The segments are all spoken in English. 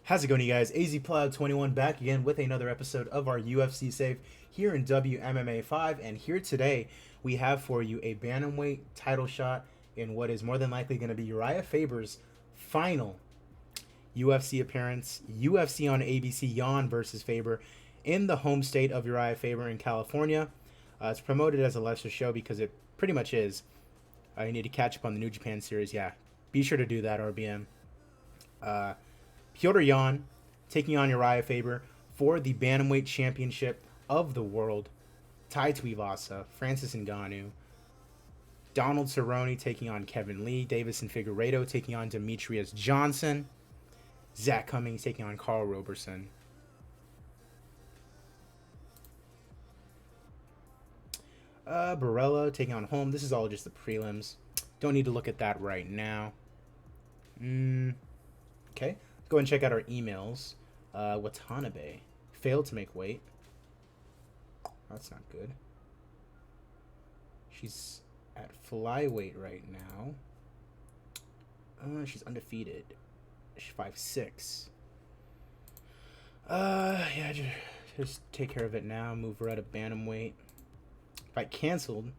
How's it going, you guys? AZPlow21 back again with another episode of our UFC Save here in WMMA 5. And here today, we have for you a Bantamweight title shot in what is more than likely going to be URIJAH Faber's final UFC appearance. UFC on ABC, Jan versus Faber in the home state of URIJAH Faber in California. It's promoted as a lesser show because it pretty much is. You need to catch up on the New Japan series. Yeah, be sure to do that, RBM. Petr Yan taking on URIJAH Faber for the Bantamweight Championship of the World. Tai Tuivasa, Francis Ngannou, Donald Cerrone taking on Kevin Lee, Davison Figueiredo taking on Demetrius Johnson, Zach Cummings taking on Carl Roberson. Barella taking on Holm. This is all just the prelims. Don't need to look at that right now. Okay. Go ahead and check out our emails. Watanabe failed to make weight. That's not good. She's at flyweight right now. She's undefeated. She's 5'6". Yeah, just take care of it now. Move her out of bantamweight. Fight canceled.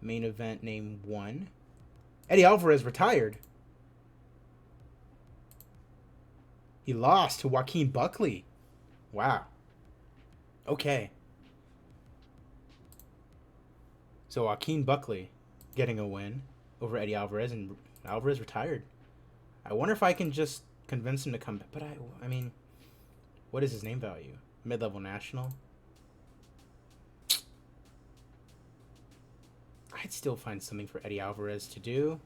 Main event name 1. Eddie Alvarez retired. He lost to Joaquin Buckley. Wow. Okay. So Joaquin Buckley getting a win over Eddie Alvarez, and Alvarez retired. I wonder if I can just convince him to come back. But I mean, what is his name value? Mid-level national? I'd still find something for Eddie Alvarez to do.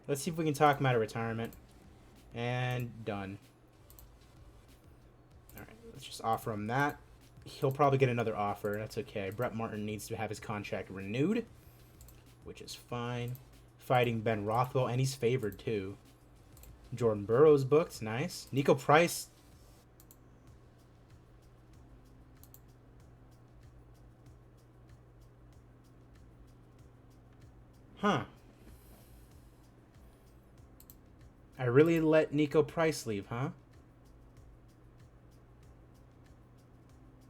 Let's see if we can talk him out of retirement. And done. Alright, let's just offer him that. He'll probably get another offer. That's okay. Brett Martin needs to have his contract renewed, which is fine. Fighting Ben Rothwell, and he's favored too. Jordan Burroughs booked. Nice. Nico Price. Huh. I really let Nico Price leave, huh?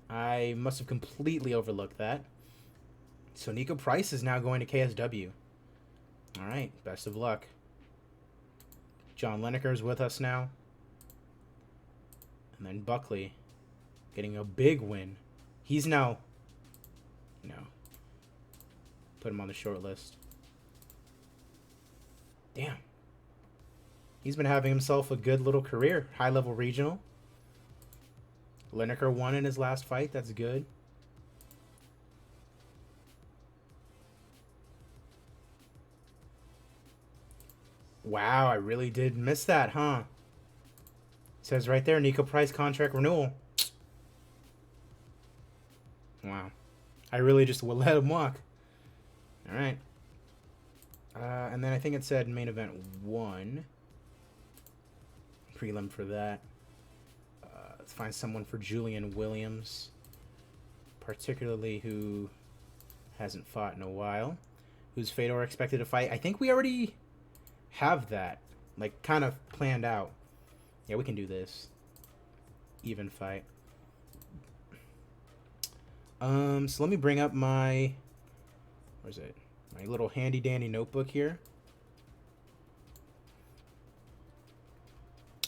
I must have completely overlooked that. So Nico Price is now going to KSW. Alright, best of luck. John Lineker's with us now. And then Buckley getting a big win. He's now, put him on the short list. Damn. He's been having himself a good little career. High-level regional. Lineker won in his last fight. That's good. Wow, I really did miss that, huh? It says right there, Nico Price contract renewal. Wow. I really just will let him walk. All right. And then I think it said main event 1. Prelim for that. Let's find someone for Julian Williams, particularly who hasn't fought in a while. Who's Fedor expected to fight? I think we already have that, like, kind of planned out. Yeah, we can do this. Even fight. So let me bring up my, where's it? My little handy dandy notebook here.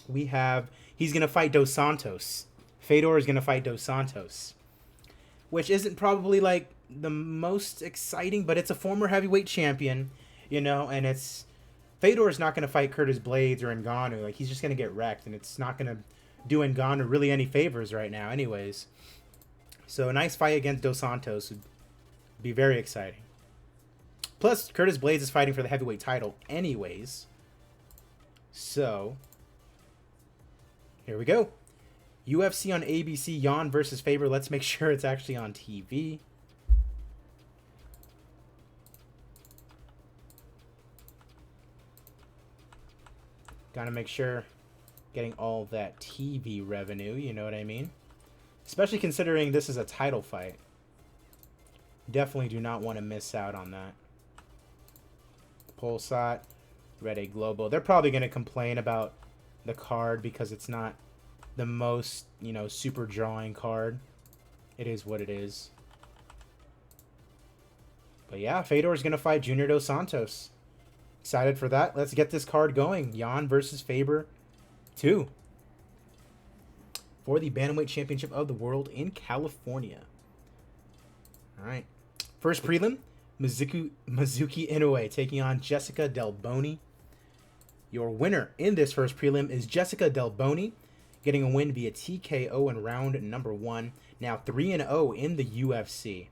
We have, he's going to fight Dos Santos. Fedor is going to fight Dos Santos. Which isn't probably, like, the most exciting, but it's a former heavyweight champion, and it's, Fedor is not going to fight Curtis Blades or Ngannou. Like, he's just going to get wrecked, and it's not going to do Ngannou really any favors right now anyways. So a nice fight against Dos Santos would be very exciting. Plus, Curtis Blades is fighting for the heavyweight title anyways. So here we go. UFC on ABC, Jan versus Faber. Let's make sure it's actually on TV. Gotta make sure getting all that TV revenue, you know what I mean? Especially considering this is a title fight. Definitely do not want to miss out on that. Polsat Red Globo. They're probably going to complain about the card because it's not the most, you know, super drawing card. It is what it is. But yeah, Fedor is going to fight Junior Dos Santos. Excited for that. Let's get this card going. Jan versus Faber 2. For the Bantamweight Championship of the World in California. Alright. First prelim, Mizuki Inoue taking on Jessica Del Boni. Your winner in this first prelim is Jessica Del Boni, getting a win via TKO in round number 1. Now 3-0 in the UFC.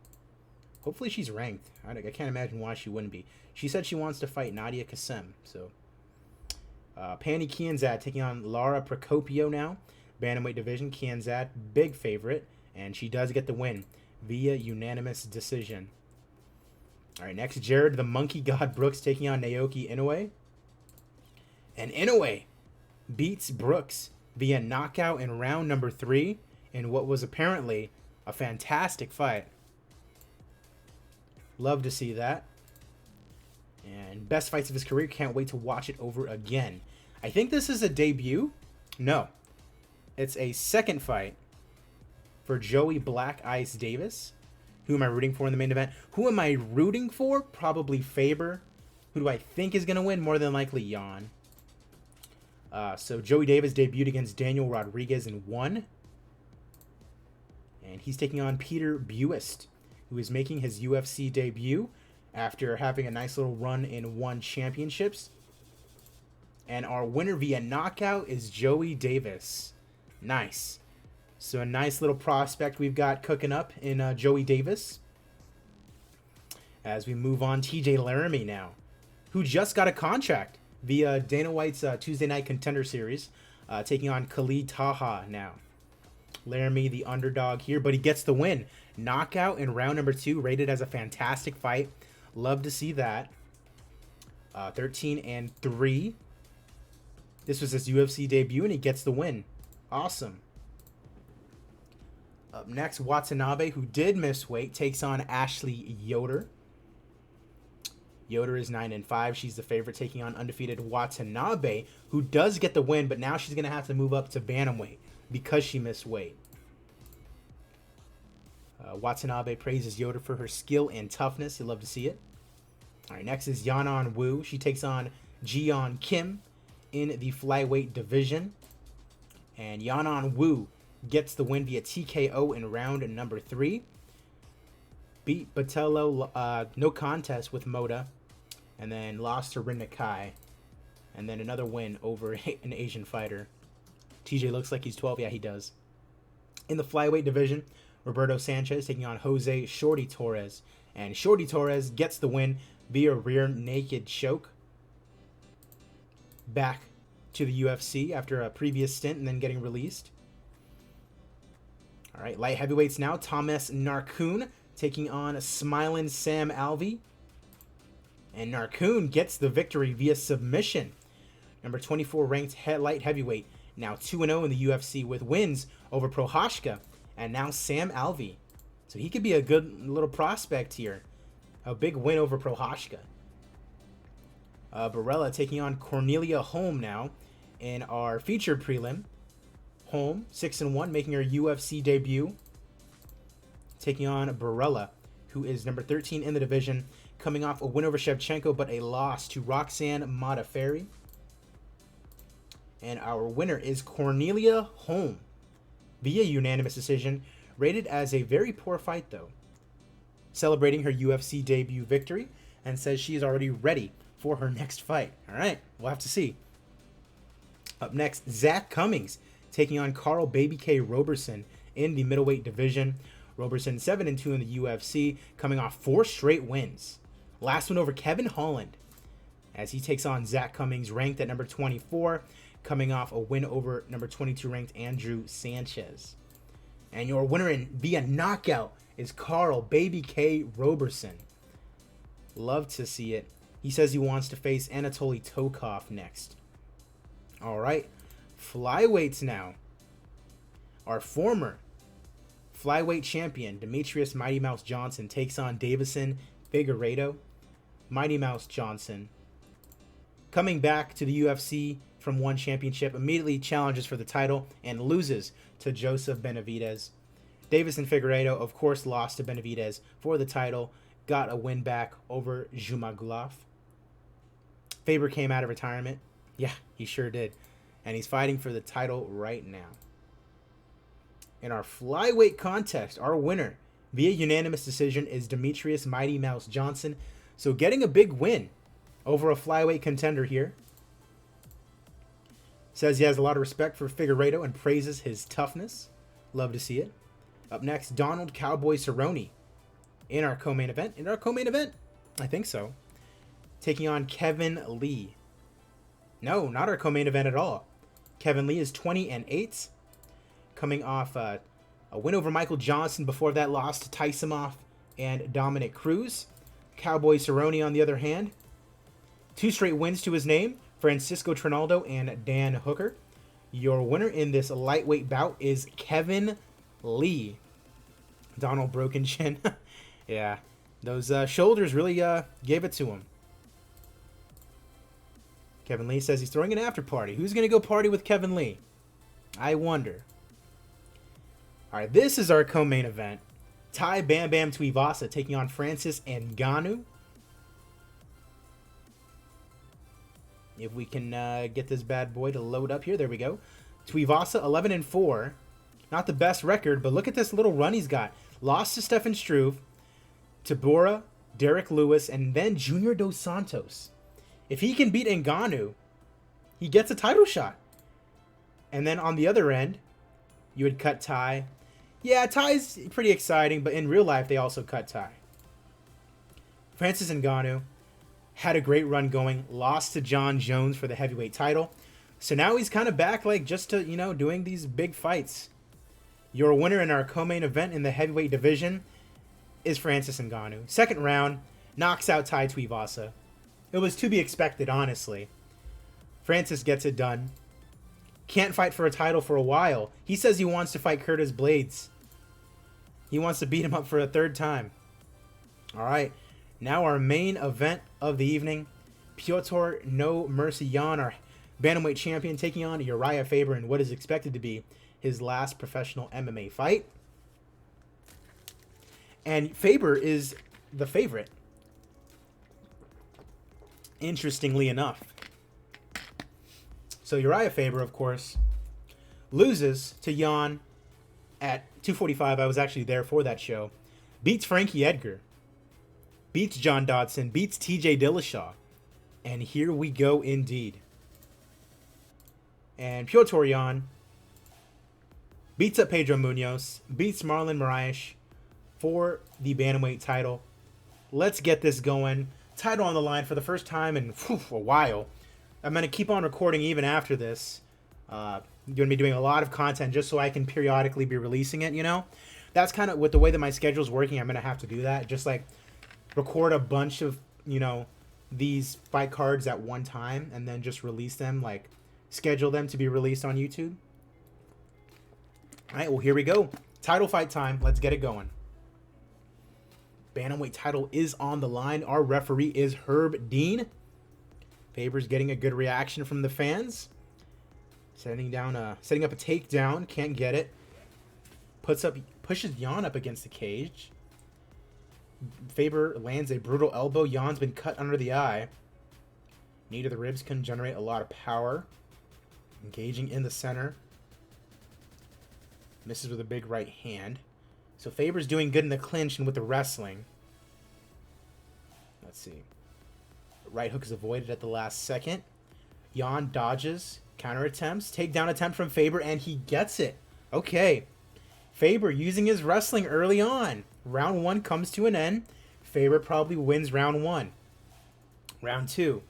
Hopefully she's ranked. I can't imagine why she wouldn't be. She said she wants to fight Nadia Kassem. So, Pani Kianzad taking on Lara Procopio now. Bantamweight division, Kianzad, big favorite. And she does get the win via unanimous decision. Alright, next, Jared the Monkey God Brooks taking on Naoki Inoue. And Inoue beats Brooks via knockout in round number 3 in what was apparently a fantastic fight. Love to see that. And best fights of his career. Can't wait to watch it over again. I think this is a debut. No. It's a second fight for Joey Black Ice Davis. Who am I rooting for in the main event? Who am I rooting for? Probably Faber. Who do I think is going to win? More than likely Jan. So Joey Davis debuted against Daniel Rodriguez and won. And he's taking on Peter Buist, who is making his UFC debut after having a nice little run in 1 championships. And our winner via knockout is Joey Davis. Nice. So a nice little prospect we've got cooking up in Joey Davis. As we move on, TJ Laramie now, who just got a contract via Dana White's Tuesday Night Contender Series, taking on Khalid Taha now. Laramie, the underdog here, but he gets the win. Knockout in round number 2, rated as a fantastic fight. Love to see that. 13-3. This was his UFC debut, and he gets the win. Awesome. Up next, Watanabe, who did miss weight, takes on Ashley Yoder. Yoder is 9-5. She's the favorite, taking on undefeated Watanabe, who does get the win, but now she's going to have to move up to bantamweight because she missed weight. Watanabe praises Yoder for her skill and toughness. You love to see it. All right, next is Yanan Wu. She takes on Jiyeon Kim in the flyweight division. And Yanan Wu gets the win via TKO in round number 3. Beat Botello, no contest with Moda. And then lost to Rin Nakai. And then another win over an Asian fighter. TJ looks like he's 12. Yeah, he does. In the flyweight division, Roberto Sanchez taking on Jose Shorty Torres. And Shorty Torres gets the win via rear naked choke. Back to the UFC after a previous stint and then getting released. All right, light heavyweights now. Thomas Narcoon taking on Smilin' Sam Alvey. And Narcoon gets the victory via submission. Number 24 ranked light heavyweight. Now 2-0 in the UFC with wins over Prohashka and now Sam Alvey. So he could be a good little prospect here. A big win over Prohashka. Barella taking on Cornelia Holm now in our featured prelim. Holm, 6-1, making her UFC debut. Taking on Barella, who is number 13 in the division, coming off a win over Shevchenko, but a loss to Roxanne Modafferi. And our winner is Cornelia Holm via unanimous decision, rated as a very poor fight, though. Celebrating her UFC debut victory and says she is already ready for her next fight. All right, we'll have to see. Up next, Zach Cummings taking on Carl Baby K. Roberson in the middleweight division. Roberson 7-2 in the UFC, coming off 4 straight wins. Last one over Kevin Holland, as he takes on Zach Cummings, ranked at number 24, coming off a win over number 22 ranked Andrew Sanchez. And your winner in via knockout is Carl Baby K. Roberson. Love to see it. He says he wants to face Anatoly Tokov next. All right, flyweights now. Our former flyweight champion, Demetrius Mighty Mouse Johnson, takes on Davison Figueiredo. Mighty Mouse Johnson coming back to the UFC from one championship, immediately challenges for the title and loses to Joseph Benavidez. Davison Figueiredo, of course, lost to Benavidez for the title, got a win back over Zhumagulov. Faber came out of retirement. Yeah, he sure did. And he's fighting for the title right now. In our flyweight contest, our winner via unanimous decision is Demetrius Mighty Mouse Johnson. So getting a big win over a flyweight contender here. Says he has a lot of respect for Figueiredo and praises his toughness. Love to see it. Up next, Donald Cowboy Cerrone in our co-main event. In our co-main event? I think so. Taking on Kevin Lee. No, not our co-main event at all. Kevin Lee is 20-8. Coming off a win over Michael Johnson. Before that, lost to Tysimov and Dominic Cruz. Cowboy Cerrone, on the other hand, 2 straight wins to his name. Francisco Trinaldo and Dan Hooker. Your winner in this lightweight bout is Kevin Lee. Donald broken chin. Yeah, those shoulders really gave it to him. Kevin Lee says he's throwing an after party. Who's going to go party with Kevin Lee? I wonder. All right, this is our co-main event. Tai Bam Bam Tuivasa taking on Francis Ngannou. If we can get this bad boy to load up here. There we go. Tuivasa, 11-4. Not the best record, but look at this little run he's got. Lost to Stefan Struve, Tabora, Derek Lewis, and then Junior Dos Santos. If he can beat Ngannou, he gets a title shot. And then on the other end, you would cut Tai. Yeah, Tai's pretty exciting, but in real life, they also cut Tai. Francis Ngannou had a great run going, lost to John Jones for the heavyweight title. So now he's kind of back, like, just to, doing these big fights. Your winner in our co-main event in the heavyweight division is Francis Ngannou. Second round, knocks out Tai Tuivasa. It was to be expected, honestly. Francis gets it done. Can't fight for a title for a while. He says he wants to fight Curtis Blades. He wants to beat him up for a third time. All right. Now our main event of the evening. Piotr No Mercy Yan, our bantamweight champion, taking on URIJAH Faber in what is expected to be his last professional MMA fight. And Faber is the favorite. Interestingly enough. So URIJAH Faber, of course, loses to Yan at 245. I was actually there for that show. Beats Frankie Edgar. Beats John Dodson. Beats TJ Dillashaw. And here we go indeed. And Piotr Yan beats up Pedro Munoz. Beats Marlon Moraes for the bantamweight title. Let's get this going. Title on the line for the first time in a while. I'm going to keep on recording even after this. Going to be doing a lot of content just so I can periodically be releasing it, That's kind of with the way that my schedule's working, I'm going to have to do that. Just like record a bunch of, these fight cards at one time and then just release them, like schedule them to be released on YouTube. All right, well, here we go. Title fight time. Let's get it going. Bantamweight title is on the line. Our referee is Herb Dean. Faber's getting a good reaction from the fans. Setting up a takedown. Can't get it. Pushes Yan up against the cage. Faber lands a brutal elbow. Yan's been cut under the eye. Knee to the ribs can generate a lot of power. Engaging in the center. Misses with a big right hand. So Faber's doing good in the clinch and with the wrestling. Let's see. Right hook is avoided at the last second. Yan dodges. Counter attempts. Takedown attempt from Faber, and he gets it. Okay. Faber using his wrestling early on. Round 1 comes to an end. Faber probably wins round 1. Round 2.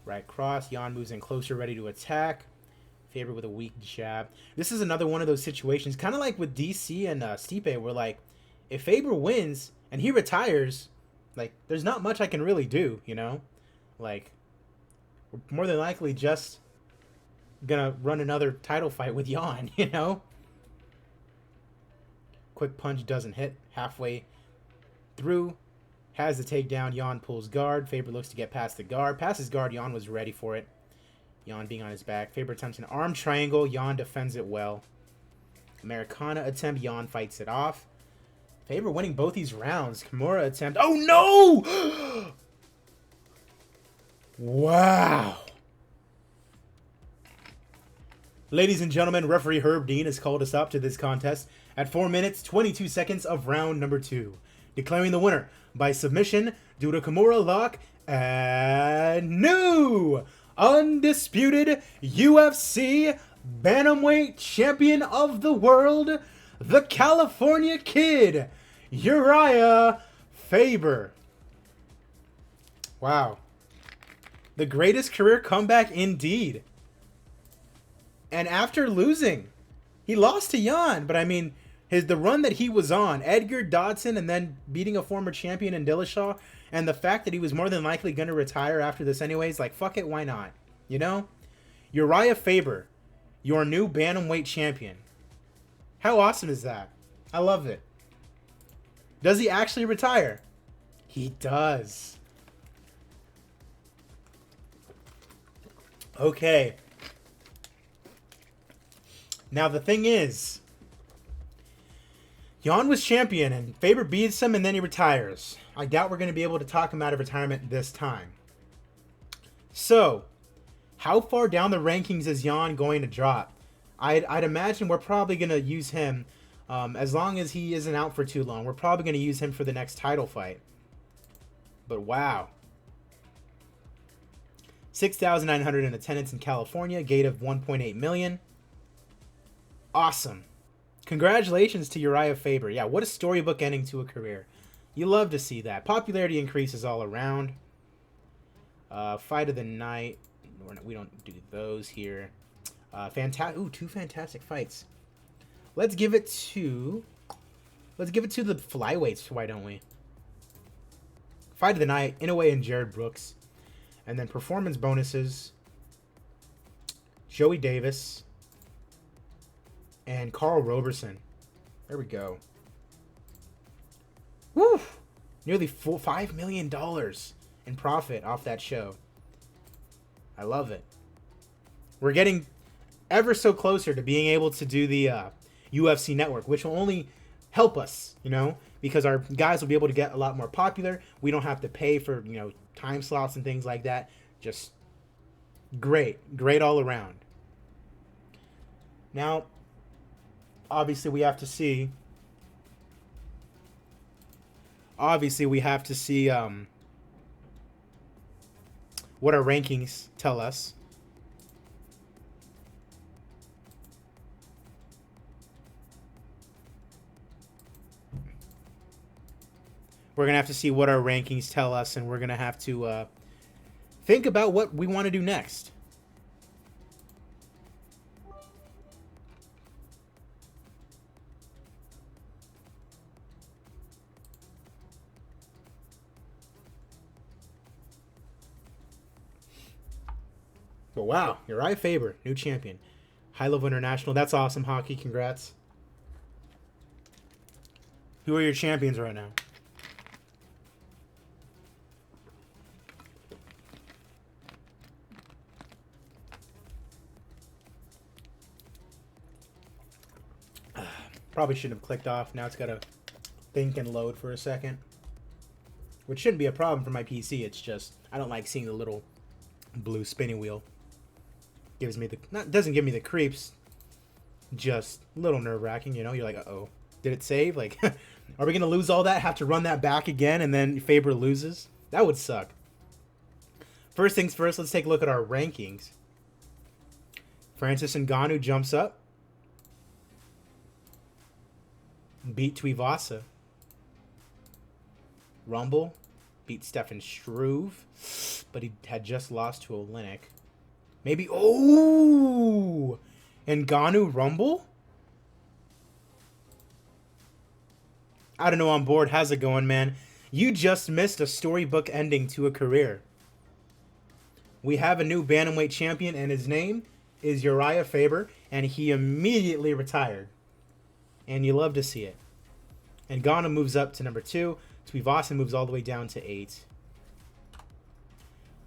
Right cross. Yan moves in closer, ready to attack. Faber with a weak jab. This is another one of those situations, kind of like with DC and Stipe, where, like, if Faber wins and he retires, like, there's not much I can really do, Like, we're more than likely just gonna run another title fight with Yan, Quick punch doesn't hit. Halfway through. Has the takedown. Jan pulls guard. Faber looks to get past the guard. Passes guard. Jan was ready for it. Jan being on his back. Faber attempts an arm triangle. Jan defends it well. Americana attempt. Jan fights it off. Faber winning both these rounds. Kimura attempt. Oh, no! Wow. Ladies and gentlemen, referee Herb Dean has called us up to this contest at 4 minutes, 22 seconds of round number 2. Declaring the winner by submission due to Kimura lock and new undisputed UFC Bantamweight champion of the world, the California Kid, URIJAH Faber. Wow. The greatest career comeback indeed. And after losing, he lost to Jan, but I mean, the run that he was on, Edgar, Dodson, and then beating a former champion in Dillashaw, and the fact that he was more than likely going to retire after this anyways, like, fuck it, why not? You know? URIJAH Faber, your new Bantamweight champion. How awesome is that? I love it. Does he actually retire? He does. Okay. Now, the thing is, Jan was champion, and Faber beats him, and then he retires. I doubt we're going to be able to talk him out of retirement this time. So, how far down the rankings is Jan going to drop? I'd imagine we're probably going to use him, as long as he isn't out for too long. We're probably going to use him for the next title fight. But wow. 6,900 in attendance in California, gate of 1.8 million. Awesome. Congratulations to URIJAH Faber. Yeah, what a storybook ending to a career. You love to see that. Popularity increases all around. Fight of the night. We don't do those here. Two fantastic fights. Let's give it to the flyweights, why don't we? Fight of the night, Inoue and Jared Brooks. And then performance bonuses. Joey Davis. And Carl Roberson. There we go. Woo! Nearly $5 million in profit off that show. I love it. We're getting ever so closer to being able to do the UFC Network, which will only help us, you know, because our guys will be able to get a lot more popular. We don't have to pay for, you know, time slots and things like that. Just great all around. Now, obviously we have to see what our rankings tell us. We're going to have to see what our rankings tell us, and we're going to have to think about what we want to do next. But wow, URIJAH Faber, new champion. High level international. That's awesome, Hockey. Congrats. Who are your champions right now? Probably shouldn't have clicked off. Now it's got to think and load for a second. Which shouldn't be a problem for my PC. It's just, I don't like seeing the little blue spinning wheel. Gives me the, doesn't give me the creeps. Just a little nerve-wracking, you know? You're like, uh-oh. Did it save? Like, are we going to lose all that? Have to run that back again and then Faber loses? That would suck. First things first, let's take a look at our rankings. Francis Ngannou jumps up. Beat Tuivasa. Rumble beat Stefan Struve, but he had just lost to Oleinik. Maybe, oh! Ngannou Rumble? I don't know, on board. How's it going, man? You just missed a storybook ending to a career. We have a new Bantamweight champion, and his name is URIJAH Faber, and he immediately retired. And you love to see it. And Ngannou moves up to number 2. Tuivasa moves all the way down to 8.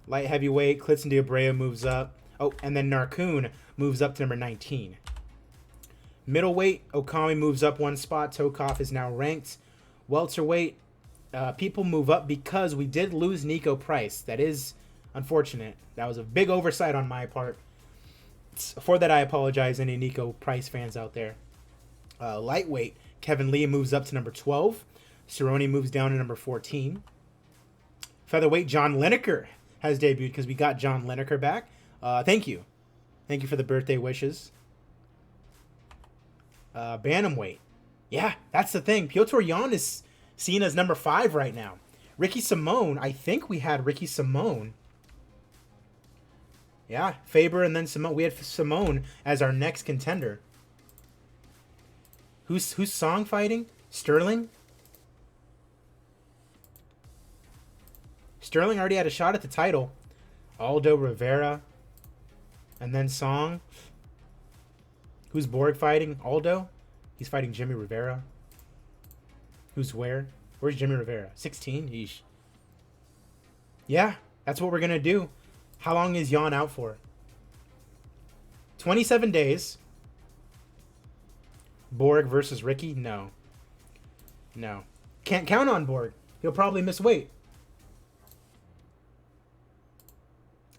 Light heavyweight, Klitson de Abreu moves up. Oh, and then Narcoon moves up to number 19. Middleweight, Okami moves up 1 spot. Tokov is now ranked. Welterweight, people move up because we did lose Nico Price. That is unfortunate. That was a big oversight on my part. For that, I apologize, any Nico Price fans out there. Lightweight, Kevin Lee moves up to number 12. Cerrone moves down to number 14. Featherweight, John Lineker has debuted because we got John Lineker back. Thank you. Thank you for the birthday wishes. Bantamweight. Yeah, that's the thing. Piotr Jan is seen as number 5 right now. Ricky Simone, I think we had Ricky Simone. Yeah, Faber and then Simone. We had Simone as our next contender. Who's Song fighting? Sterling? Sterling already had a shot at the title. Aldo Rivera. And then Song. Who's Borg fighting? Aldo? He's fighting Jimmy Rivera. Who's where? Where's Jimmy Rivera? 16? Yeesh. Yeah, that's what we're going to do. How long is Jan out for? 27 days. Borg versus Ricky? No. No. Can't count on Borg. He'll probably miss weight.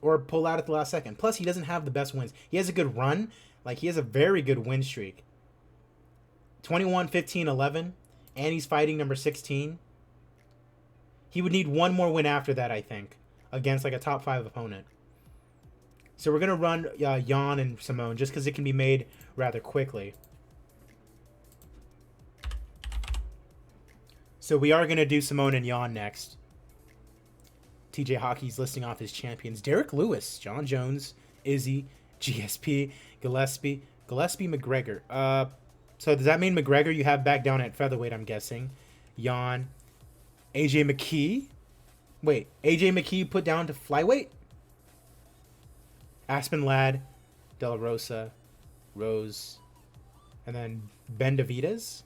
Or pull out at the last second. Plus, he doesn't have the best wins. He has a good run. Like, he has a very good win streak. 21, 15, 11. And he's fighting number 16. He would need one more win after that, I think. Against, like, a top 5 opponent. So we're going to run Jan and Simone just because it can be made rather quickly. So we are going to do Simone and Jan next. TJ Hockey's listing off his champions. Derek Lewis, John Jones, Izzy, GSP, Gillespie, McGregor. So does that mean McGregor you have back down at featherweight, I'm guessing? Jan. AJ McKee. Wait, AJ McKee put down to flyweight? Aspen Ladd, De La Rosa, Rose, and then Ben Davides.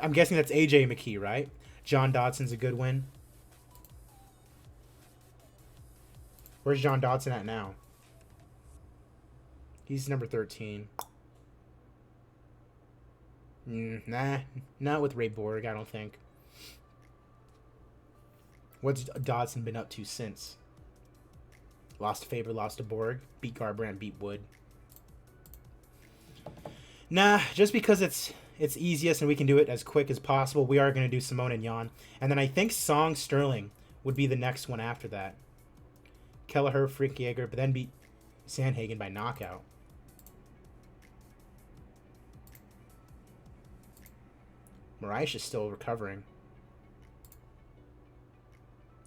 I'm guessing that's AJ McKee, right? John Dodson's a good win. Where's John Dodson at now? He's number 13. Nah, not with Ray Borg, I don't think. What's Dodson been up to since? Lost to Faber, lost to Borg, beat Garbrandt, beat Wood. Nah, just because it's easiest and we can do it as quick as possible, we are going to do Simone and Jan. And then I think Song Sterling would be the next one after that. Kelleher, Frank Yeager, but then beat Sandhagen by knockout. Moraes is still recovering.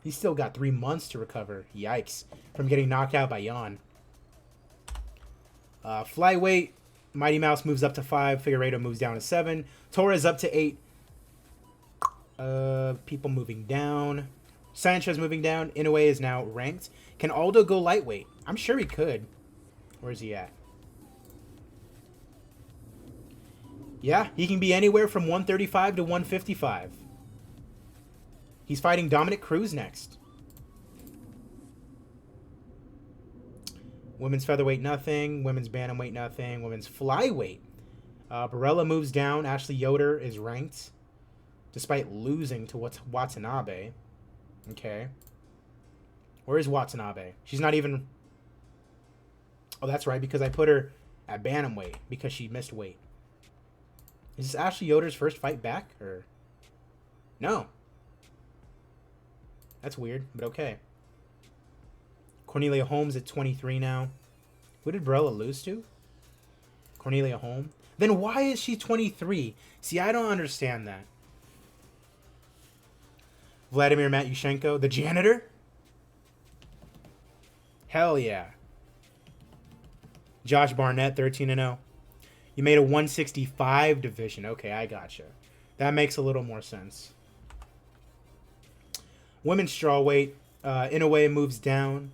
He's still got 3 months to recover. Yikes. From getting knocked out by Jan. Flyweight. Mighty Mouse moves up to 5. Figueiredo moves down to 7. Torres up to 8. People moving down. Sanchez moving down. Inoue is now ranked. Can Aldo go lightweight? I'm sure he could. Where's he at? Yeah, he can be anywhere from 135 to 155. He's fighting Dominic Cruz next. Women's featherweight, nothing. Women's bantamweight, nothing. Women's flyweight. Barella moves down. Ashley Yoder is ranked. Despite losing to Watanabe. Okay. Where is Watanabe? She's not even... Oh, that's right, because I put her at bantamweight because she missed weight. Is this Ashley Yoder's first fight back? Or... No. That's weird, but okay. Cornelia Holmes at 23 now. Who did Barella lose to? Cornelia Holmes. Then why is she 23? See, I don't understand that. Vladimir Matyushenko, the janitor? Hell yeah. Josh Barnett, 13-0. You made a 165 division. Okay, I gotcha. That makes a little more sense. Women's strawweight. Inoue moves down.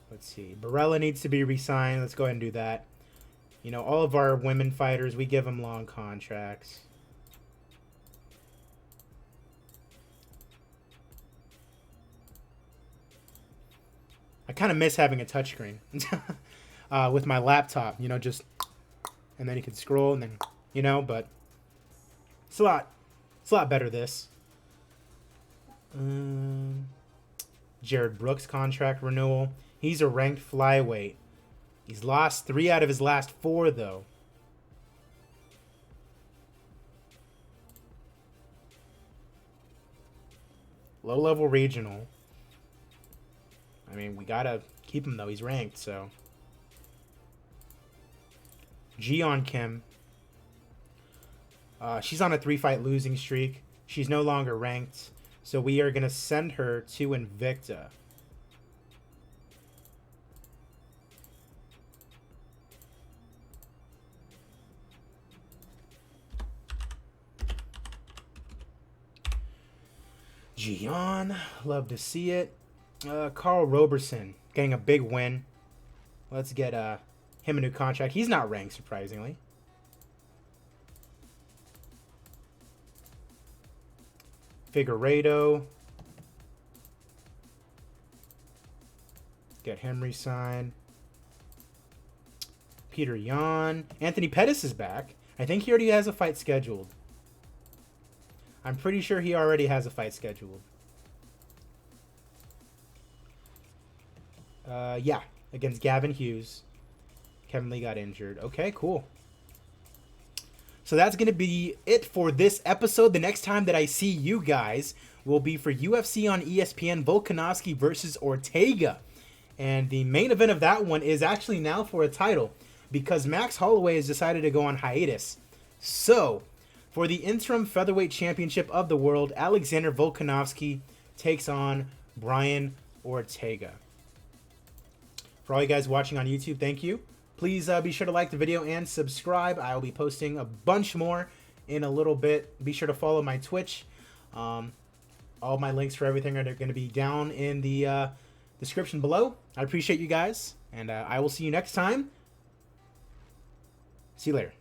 Let's see. Barella needs to be re-signed. Let's go ahead and do that. You know, all of our women fighters, we give them long contracts. I kind of miss having a touchscreen with my laptop, you know, just, and then you can scroll and then, you know, but it's a lot better this. Jared Brooks contract renewal. He's a ranked flyweight. He's lost 3 out of his last 4, though. Low-level regional. I mean, we gotta keep him, though. He's ranked, so. Jeon Kim. She's on a 3-fight losing streak. She's no longer ranked, so we are gonna send her to Invicta. Jeon, love to see it. Carl Roberson getting a big win. Let's get him a new contract. He's not ranked, surprisingly. Figueiredo. Get him re-signed. Peter Yan. Anthony Pettis is back. I think he already has a fight scheduled. I'm pretty sure he already has a fight scheduled. Yeah, against Gavin Hughes. Kevin Lee got injured. Okay, cool. So that's going to be it for this episode. The next time that I see you guys will be for UFC on ESPN, Volkanovski versus Ortega. And the main event of that one is actually now for a title because Max Holloway has decided to go on hiatus. So, for the interim featherweight championship of the world, Alexander Volkanovski takes on Brian Ortega. For all you guys watching on YouTube, thank you. Please be sure to like the video and subscribe. I'll be posting a bunch more in a little bit. Be sure to follow my Twitch. All my links for everything are going to be down in the description below. I appreciate you guys, and I will see you next time. See you later.